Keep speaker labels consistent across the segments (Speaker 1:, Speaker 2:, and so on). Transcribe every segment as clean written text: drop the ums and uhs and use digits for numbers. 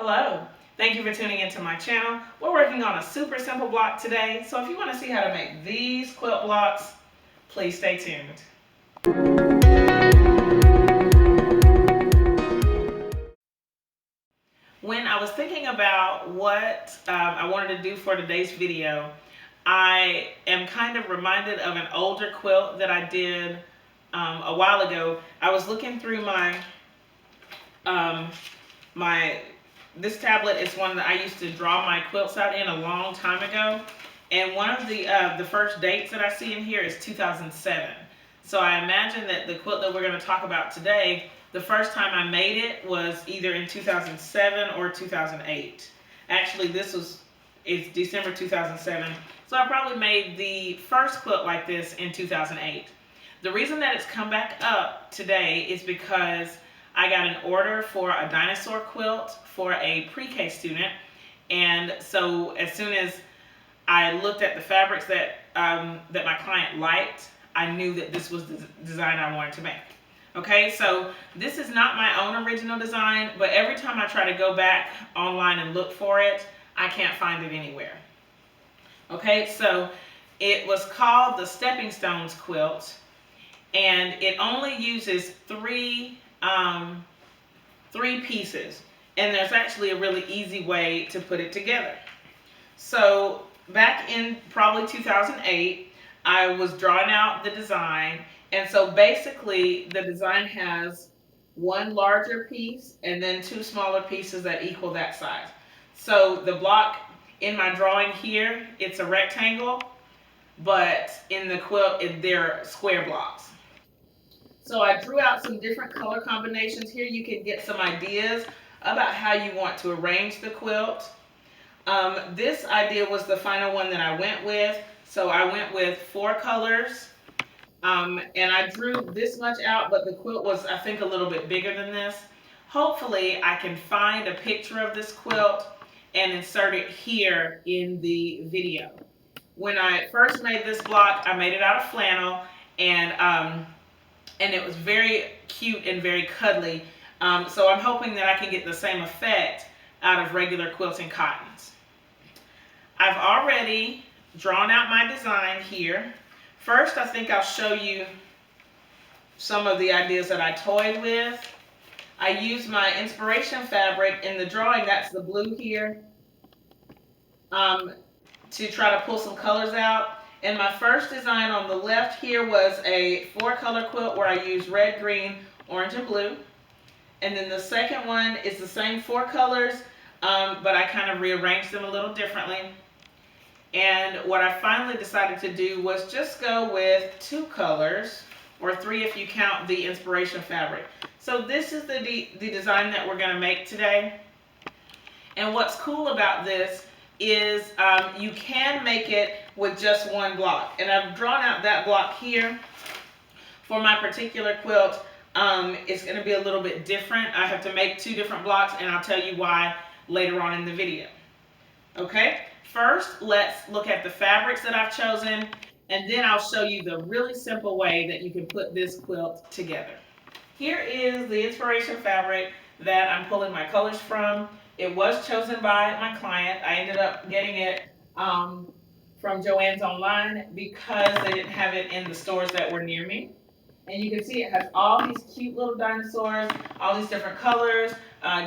Speaker 1: Hello, thank you for tuning into my channel. We're working on a super simple block today, so if you want to see how to make these quilt blocks, please stay tuned. When I was thinking about what I wanted to do for today's video, I am kind of reminded of an older quilt that I did a while ago. I was looking through um, my this tablet is one that I used to draw my quilts out in a long time ago, and one of the first dates that I see in here is 2007. So I imagine that the quilt that we're going to talk about today, the first time I made it was either in 2007 or 2008. Actually, it's December 2007, so I probably made the first quilt like this in 2008. The reason that it's come back up today is because I got an order for a dinosaur quilt for a pre-K student, and so as soon as I looked at the fabrics that my client liked, I knew that this was the design I wanted to make. Okay, so this is not my own original design, but every time I try to go back online and look for it, I can't find it anywhere. Okay, so it was called the Stepping Stones quilt, and it only uses three pieces, and there's actually a really easy way to put it together. So back in probably 2008, I was drawing out the design, and so basically the design has one larger piece and then two smaller pieces that equal that size. So the block in my drawing here, it's a rectangle, but in the quilt they're square blocks. So I drew out some different color combinations here. You can get some ideas about how you want to arrange the quilt. This idea was the final one that I went with. So I went with 4 colors. And I drew this much out, but the quilt was, I think, a little bit bigger than this. Hopefully I can find a picture of this quilt and insert it here in the video. When I first made this block, I made it out of flannel, and it was very cute and very cuddly. So I'm hoping that I can get the same effect out of regular quilting cottons. I've already drawn out my design here. First, I think I'll show you some of the ideas that I toyed with. I used my inspiration fabric in the drawing, that's the blue here, to try to pull some colors out. And my first design on the left here was a 4-color quilt where I used red, green, orange, and blue. And then the second one is the same 4 colors, but I kind of rearranged them a little differently. And what I finally decided to do was just go with 2 colors, or 3 if you count the inspiration fabric. So this is the design that we're going to make today. And what's cool about this is you can make it with just one block. And I've drawn out that block here. For my particular quilt, it's going to be a little bit different. I have to make 2 different blocks, and I'll tell you why later on in the video. Okay, first let's look at the fabrics that I've chosen, and then I'll show you the really simple way that you can put this quilt together. Here is the inspiration fabric that I'm pulling my colors from. It was chosen by my client. I ended up getting it from Joann's online because they didn't have it in the stores that were near me. And you can see it has all these cute little dinosaurs, all these different colors,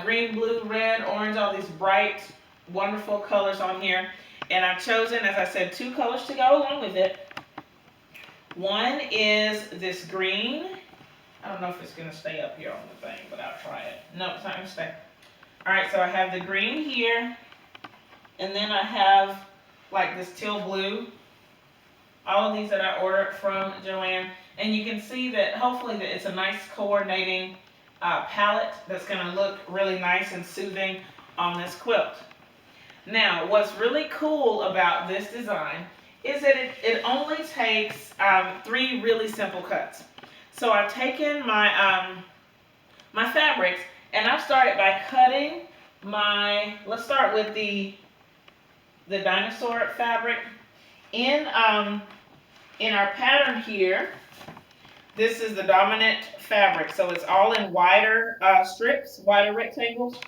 Speaker 1: green, blue, red, orange, all these bright, wonderful colors on here. And I've chosen, as I said, 2 colors to go along with it. One is this green. I don't know if it's going to stay up here on the thing, but I'll try it. No, it's not going to stay. Alright, so I have the green here, and then I have like this teal blue. All of these that I ordered from Joann. And you can see that hopefully that it's a nice coordinating palette that's going to look really nice and soothing on this quilt. Now, what's really cool about this design is that it only takes 3 really simple cuts. So I've taken my my fabrics, and I've started by cutting let's start with the dinosaur fabric. In our pattern here, this is the dominant fabric, so it's all in wider strips, wider rectangles.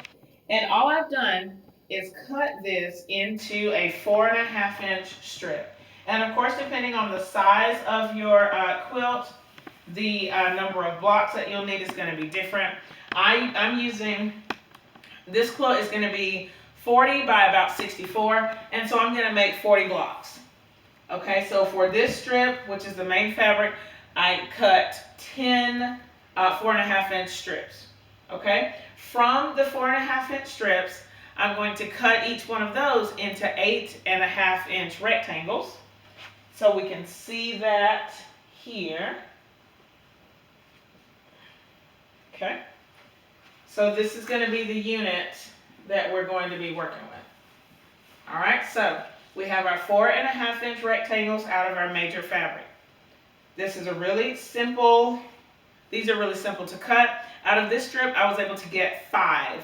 Speaker 1: And all I've done is cut this into a 4.5-inch strip. And of course, depending on the size of your quilt, the number of blocks that you'll need is going to be different. I'm using, this quilt is going to be 40 by about 64, and so I'm going to make 40 blocks. Okay, so for this strip, which is the main fabric, I cut 10 4.5-inch strips. Okay, from the 4.5-inch strips, I'm going to cut each one of those into 8.5-inch rectangles. So we can see that here. Okay, so this is going to be the unit that we're going to be working with. All right, so we have our 4.5-inch rectangles out of our major fabric. This is a really simple, these are really simple to cut. Out of this strip, I was able to get 5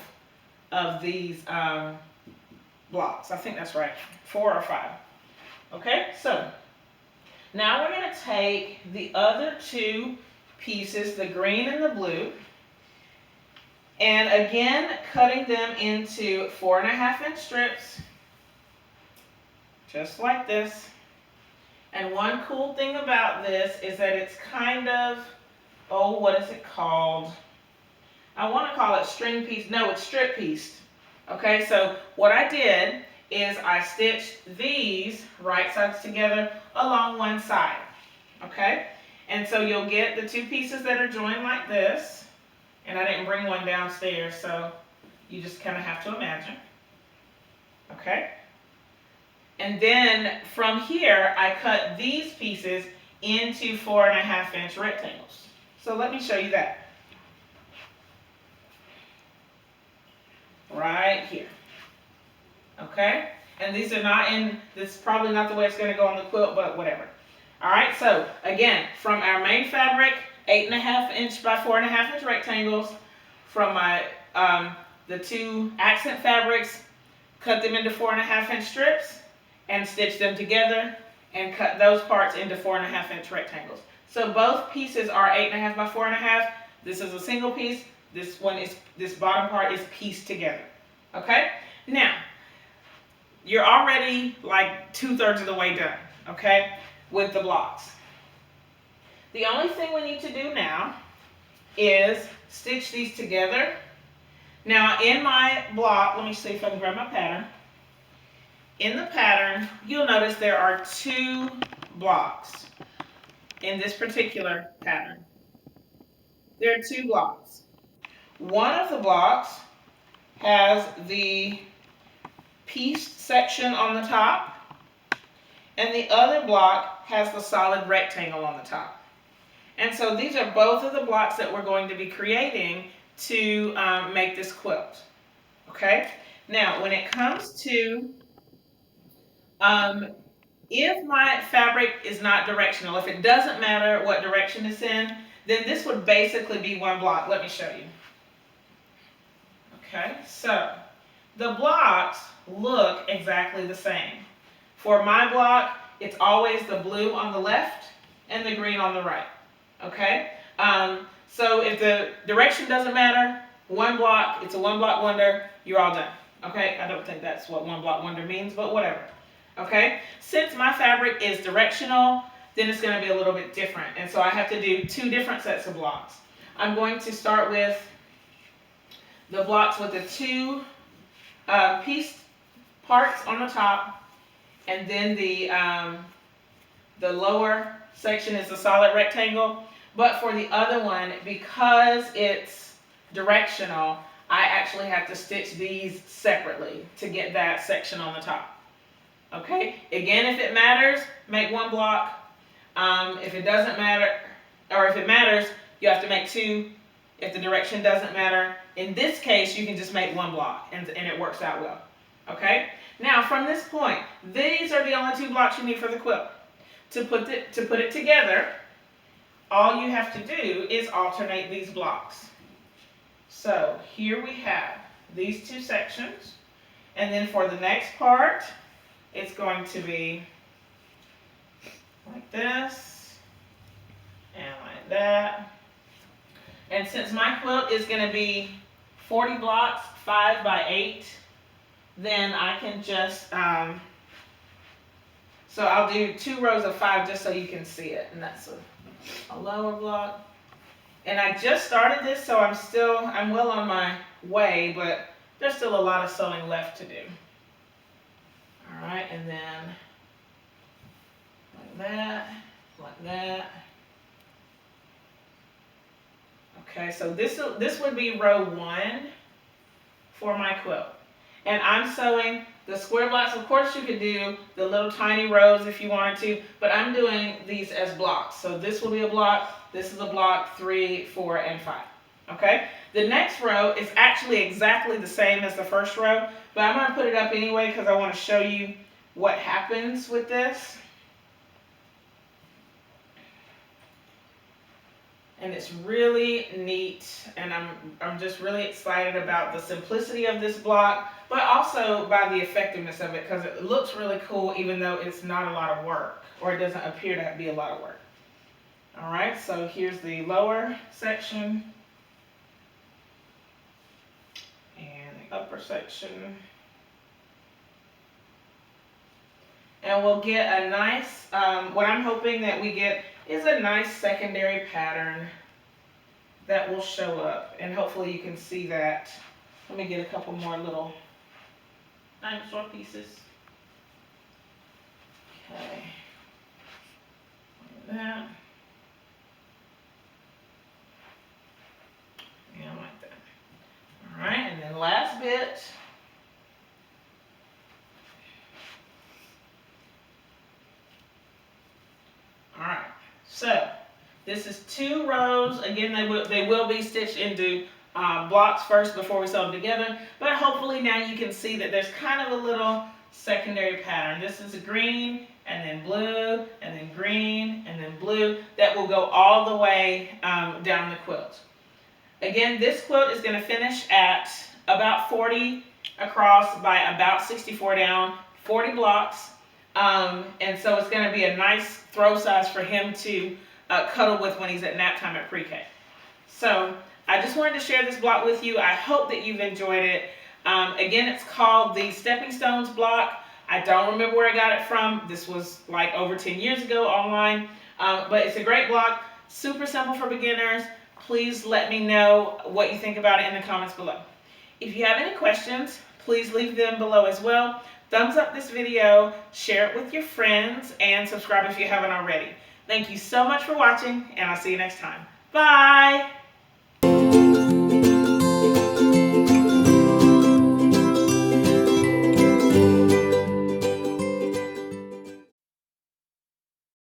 Speaker 1: of these blocks. I think that's right, 4 or 5. Okay, so now we're going to take the other 2 pieces, the green and the blue, and again, cutting them into 4.5-inch strips, just like this. And one cool thing about this is that it's kind of, oh, what is it called? I want to call it string piece. No, it's strip pieced. Okay, so what I did is I stitched these right sides together along one side. Okay, and so you'll get the 2 pieces that are joined like this. And I didn't bring one downstairs, so you just kind of have to imagine. Okay. And then from here, I cut these pieces into 4.5-inch rectangles. So let me show you that. Right here. Okay? And these are not in, this is probably not the way it's going to go on the quilt, but whatever. All right, so again, from our main fabric, 8.5-inch by 4.5-inch rectangles. From my the 2 accent fabrics, cut them into 4.5-inch strips and stitch them together and cut those parts into 4.5-inch rectangles. So both pieces are 8.5 by 4.5. This is a single piece. This one is, this bottom part is pieced together. Okay? Now, you're already like 2/3 of the way done, okay, with the blocks. The only thing we need to do now is stitch these together. Now in my block, let me see if I can grab my pattern. In the pattern, you'll notice there are 2 blocks in this particular pattern. There are 2 blocks. One of the blocks has the pieced section on the top, and the other block has the solid rectangle on the top. And so these are both of the blocks that we're going to be creating to make this quilt. Okay? Now, when it comes to, if my fabric is not directional, if it doesn't matter what direction it's in, then this would basically be one block. Let me show you. Okay, so the blocks look exactly the same. For my block, it's always the blue on the left and the green on the right. Okay, so if the direction doesn't matter, one block, it's a one block wonder, you're all done. Okay, I don't think that's what one block wonder means, but whatever. Okay, since my fabric is directional, then it's going to be a little bit different, and so I have to do 2 different sets of blocks. I'm going to start with the blocks with the 2 pieced parts on the top, and then the lower section is a solid rectangle. But for the other one, because it's directional, I actually have to stitch these separately to get that section on the top. Okay, again, if it matters, make one block. If it doesn't matter, or if it matters, you have to make 2. If the direction doesn't matter, in this case, you can just make one block, and it works out well. Okay, now from this point, these are the only 2 blocks you need for the quilt. To put it together, all you have to do is alternate these blocks. So here we have these 2 sections, and then for the next part, it's going to be like this and like that. And since my quilt is going to be 40 blocks, 5 by 8, then I can just, so I'll do 2 rows of 5 just so you can see it. And that's a lower block. And I just started this, so I'm well on my way, but there's still a lot of sewing left to do. All right, and then like that, like that. Okay, so this would be row 1 for my quilt. And I'm sewing the square blocks. Of course, you could do the little tiny rows if you wanted to, but I'm doing these as blocks. So this will be a block, this is a block, 3, 4, and 5. Okay? The next row is actually exactly the same as the first row, but I'm going to put it up anyway because I want to show you what happens with this. And it's really neat, and I'm just really excited about the simplicity of this block, but also by the effectiveness of it, because it looks really cool even though it's not a lot of work, or it doesn't appear to be a lot of work. All right, so here's the lower section and the upper section. And we'll get a nice, what I'm hoping that we get is a nice secondary pattern that will show up. And hopefully you can see that. Let me get a couple more little dinosaur pieces. Okay. Like that. Yeah, like that. All right, and then last bit. All right, so this is 2 rows. Again, they will be stitched into blocks first before we sew them together. But hopefully now you can see that there's kind of a little secondary pattern. This is green, and then blue, and then green, and then blue. That will go all the way down the quilt. Again, this quilt is going to finish at about 40 across by about 64 down, 40 blocks. And so it's going to be a nice throw size for him to cuddle with when he's at nap time at pre-K. So I just wanted to share this block with you. I hope that you've enjoyed it. Again, it's called the Stepping Stones block. I don't remember where I got it from. This was like over 10 years ago online. But it's a great block, super simple for beginners. Please let me know what you think about it in the comments below. If you have any questions, please leave them below as well. Thumbs up this video, share it with your friends, and subscribe if you haven't already. Thank you so much for watching, and I'll see you next time. Bye!